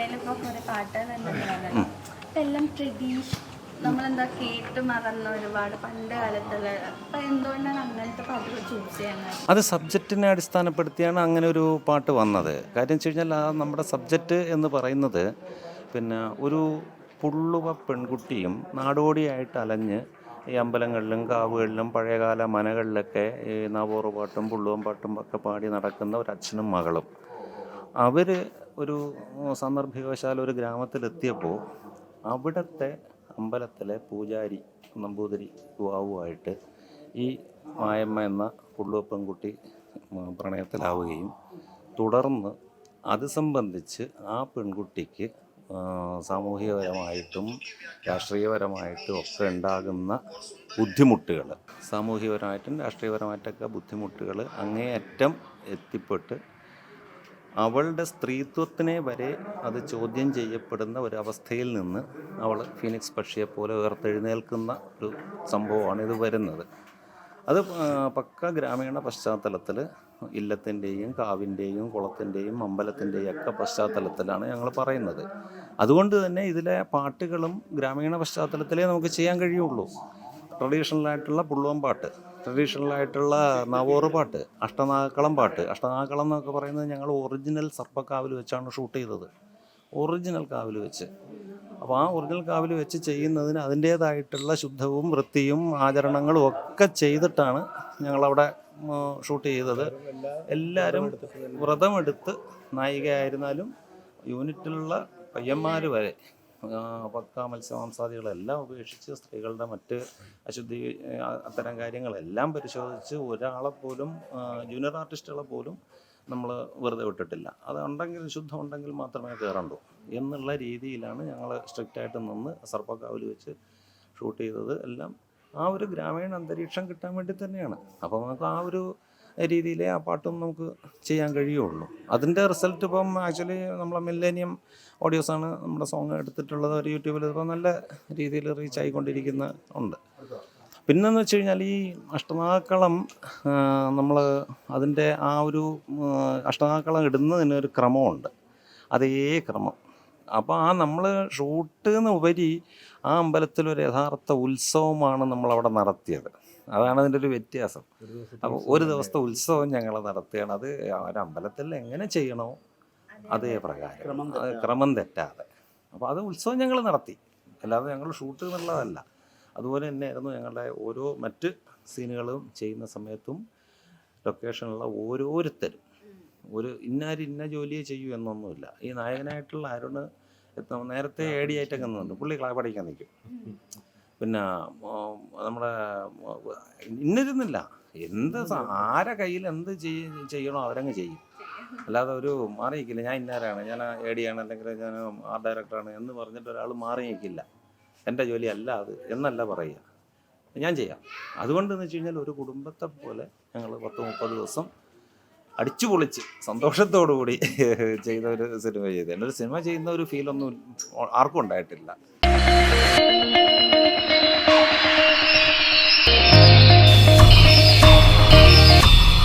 സിനിമയിലിപ്പോൾ കുറേ പാട്ടുകളുണ്ടെന്ന് എല്ലാം നമ്മളെന്താ കേട്ട് മറന്ന ഒരുപാട് പണ്ട് കാലത്തുള്ള അപ്പം എന്തുകൊണ്ടാണ് അങ്ങനത്തെ പാട്ടുകൾ ചൂസ് ചെയ്യുന്നത്? അത് സബ്ജക്റ്റിനെ അടിസ്ഥാനപ്പെടുത്തിയാണ് അങ്ങനെ ഒരു പാട്ട് വന്നത്. കാര്യം വെച്ച് കഴിഞ്ഞാൽ ആ നമ്മുടെ സബ്ജക്റ്റ് എന്ന് പറയുന്നത് പിന്നെ ഒരു പുള്ളുവ പെൺകുട്ടിയും നാടോടിയായിട്ട് അലഞ്ഞ് ഈ അമ്പലങ്ങളിലും കാവുകളിലും പഴയകാല മനകളിലൊക്കെ ഈ നവോറ് പാട്ടും പുള്ളുവൻ പാട്ടും ഒക്കെ പാടി നടക്കുന്ന ഒരു അച്ഛനും മകളും. അവർ ഒരു സന്ദർഭവശാൽ ഒരു ഗ്രാമത്തിലെത്തിയപ്പോൾ അവിടുത്തെ അമ്പലത്തിലെ പൂജാരി നമ്പൂതിരി യുവാവുമായിട്ട് ഈ മായമ്മ എന്ന പുള്ളുവ പെൺകുട്ടി പ്രണയത്തിലാവുകയും തുടർന്ന് അത് സംബന്ധിച്ച് ആ പെൺകുട്ടിക്ക് സാമൂഹികപരമായിട്ടും രാഷ്ട്രീയപരമായിട്ടും ഒക്കെ ഉണ്ടാകുന്ന ബുദ്ധിമുട്ടുകൾ, സാമൂഹികപരമായിട്ടും രാഷ്ട്രീയപരമായിട്ടൊക്കെ ബുദ്ധിമുട്ടുകൾ അങ്ങേയറ്റം എത്തിപ്പെട്ട് അവളുടെ സ്ത്രീത്വത്തിനെ വരെ അത് ചോദ്യം ചെയ്യപ്പെടുന്ന ഒരവസ്ഥയിൽ നിന്ന് അവൾ ഫീനിക്സ് പക്ഷിയെപ്പോലെ ഉയർത്തെഴുന്നേൽക്കുന്ന ഒരു സംഭവമാണ് ഇത് വരുന്നത്. അത് പക്ക ഗ്രാമീണ പശ്ചാത്തലത്തിൽ ഇല്ലത്തിൻ്റെയും കാവിൻ്റെയും കുളത്തിൻ്റെയും അമ്പലത്തിൻ്റെയും ഒക്കെ പശ്ചാത്തലത്തിലാണ് ഞങ്ങൾ പറയുന്നത്. അതുകൊണ്ട് തന്നെ ഇതിലെ പാട്ടുകളും ഗ്രാമീണ പശ്ചാത്തലത്തിലേ നമുക്ക് ചെയ്യാൻ കഴിയുള്ളൂ. ട്രഡീഷണലായിട്ടുള്ള പുള്ളുവൻ പാട്ട്, ട്രഡീഷണലായിട്ടുള്ള നവോറ് പാട്ട്, അഷ്ടനാഗക്കളം പാട്ട്. അഷ്ടനാഗക്കളം എന്നൊക്കെ പറയുന്നത് ഞങ്ങൾ ഒറിജിനൽ സർപ്പക്കാവിൽ വെച്ചാണ് ഷൂട്ട് ചെയ്തത്, ഒറിജിനൽ കാവിൽ വെച്ച്. അപ്പോൾ ആ ഒറിജിനൽ കാവിൽ വെച്ച് ചെയ്യുന്നതിന് അതിൻ്റേതായിട്ടുള്ള ശുദ്ധവും വൃത്തിയും ആചരണങ്ങളും ഒക്കെ ചെയ്തിട്ടാണ് ഞങ്ങളവിടെ ഷൂട്ട് ചെയ്തത്. എല്ലാവരും വ്രതമെടുത്ത്, നായികയായിരുന്നാലും യൂണിറ്റിലുള്ള പയ്യന്മാർ വരെ പക്ക മത്സ്യമാംസാദികളെല്ലാം ഉപേക്ഷിച്ച് സ്ത്രീകളുടെ മറ്റ് അശുദ്ധി അത്തരം കാര്യങ്ങളെല്ലാം പരിശോധിച്ച് ഒരാളെ പോലും ജൂനിയർ ആർട്ടിസ്റ്റുകളെ പോലും നമ്മൾ വെറുതെ വിട്ടിട്ടില്ല. അതുണ്ടെങ്കിൽ ശുദ്ധം ഉണ്ടെങ്കിൽ മാത്രമേ കയറണ്ടൂ എന്നുള്ള രീതിയിലാണ് ഞങ്ങൾ സ്ട്രിക്റ്റായിട്ട് നിന്ന് സർപ്പക്കാവിൽ വെച്ച് ഷൂട്ട് ചെയ്തത്. എല്ലാം ആ ഒരു ഗ്രാമീണ അന്തരീക്ഷം കിട്ടാൻ വേണ്ടി തന്നെയാണ്. അപ്പോൾ നമുക്ക് ആ ഒരു രീതിയിലേ ആ പാട്ടും നമുക്ക് ചെയ്യാൻ കഴിയുള്ളൂ. അതിൻ്റെ റിസൾട്ട് ഇപ്പം ആക്ച്വലി നമ്മളെ മില്ലേനിയം ഓഡിയോസാണ് നമ്മുടെ സോങ് എടുത്തിട്ടുള്ളത്. ഒരു യൂട്യൂബിൽ ഇപ്പോൾ നല്ല രീതിയിൽ റീച്ച് ആയിക്കൊണ്ടിരിക്കുന്ന ഉണ്ട്. പിന്നെന്ന് വെച്ച് കഴിഞ്ഞാൽ ഈ അഷ്ടനാഗക്കളം നമ്മൾ അതിൻ്റെ ആ ഒരു അഷ്ടനാഗക്കളം ഇടുന്നതിനൊരു ക്രമമുണ്ട്, അതേ ക്രമം. അപ്പോൾ ആ നമ്മൾ ഷൂട്ടിന് ഉപരി ആ അമ്പലത്തിലൊരു യഥാർത്ഥ ഉത്സവമാണ് നമ്മളവിടെ നടത്തിയത്. അതാണ് അതിൻ്റെ ഒരു വ്യത്യാസം. അപ്പോൾ ഒരു ദിവസത്തെ ഉത്സവം ഞങ്ങൾ നടത്തുകയാണ്. അത് ഒരമ്പലത്തിൽ എങ്ങനെ ചെയ്യണോ അതേ പ്രകാരം, ക്രമം തെറ്റാതെ. അപ്പോൾ അത് ഉത്സവം ഞങ്ങൾ നടത്തി, അല്ലാതെ ഞങ്ങൾ ഷൂട്ട് എന്നുള്ളതല്ല. അതുപോലെ തന്നെയായിരുന്നു ഞങ്ങളുടെ ഓരോ മറ്റ് സീനുകളും ചെയ്യുന്ന സമയത്തും ലൊക്കേഷനിലുള്ള ഓരോരുത്തരും ഒരു ഇന്ന ജോലിയെ ചെയ്യൂ എന്നൊന്നുമില്ല. ഈ നായകനായിട്ടുള്ള അരുണ് നേരത്തെ ഏടിയായിട്ടൊക്കെ നിന്നുണ്ട്, പുള്ളി പഠിക്കാൻ നിൽക്കും. പിന്നെ നമ്മുടെ ഇന്നിരുന്നില്ല, എന്ത് ആരെ കയ്യിൽ എന്ത് ചെയ്യണോ അവരങ്ങ് ചെയ്യും, അല്ലാതെ ഒരു മാറി നിൽക്കില്ല. ഞാൻ ഇന്നാരാണ്, ഞാൻ ഏടിയാണ്, അല്ലെങ്കിൽ ഞാൻ ആർട്ട് ഡയറക്ടറാണ് എന്ന് പറഞ്ഞിട്ട് ഒരാൾ മാറി നിൽക്കില്ല. എൻ്റെ ജോലി അല്ല അത് എന്നല്ല പറയുക, ഞാൻ ചെയ്യാം. അതുകൊണ്ടെന്ന് വെച്ച് കഴിഞ്ഞാൽ ഒരു കുടുംബത്തെ പോലെ ഞങ്ങൾ 10-30 ദിവസം അടിച്ചു പൊളിച്ച് സന്തോഷത്തോടു കൂടി ചെയ്ത ഒരു സിനിമ ചെയ്ത്. എൻ്റെ ഒരു സിനിമ ചെയ്യുന്ന ഒരു ഫീലൊന്നും ആർക്കും ഉണ്ടായിട്ടില്ല.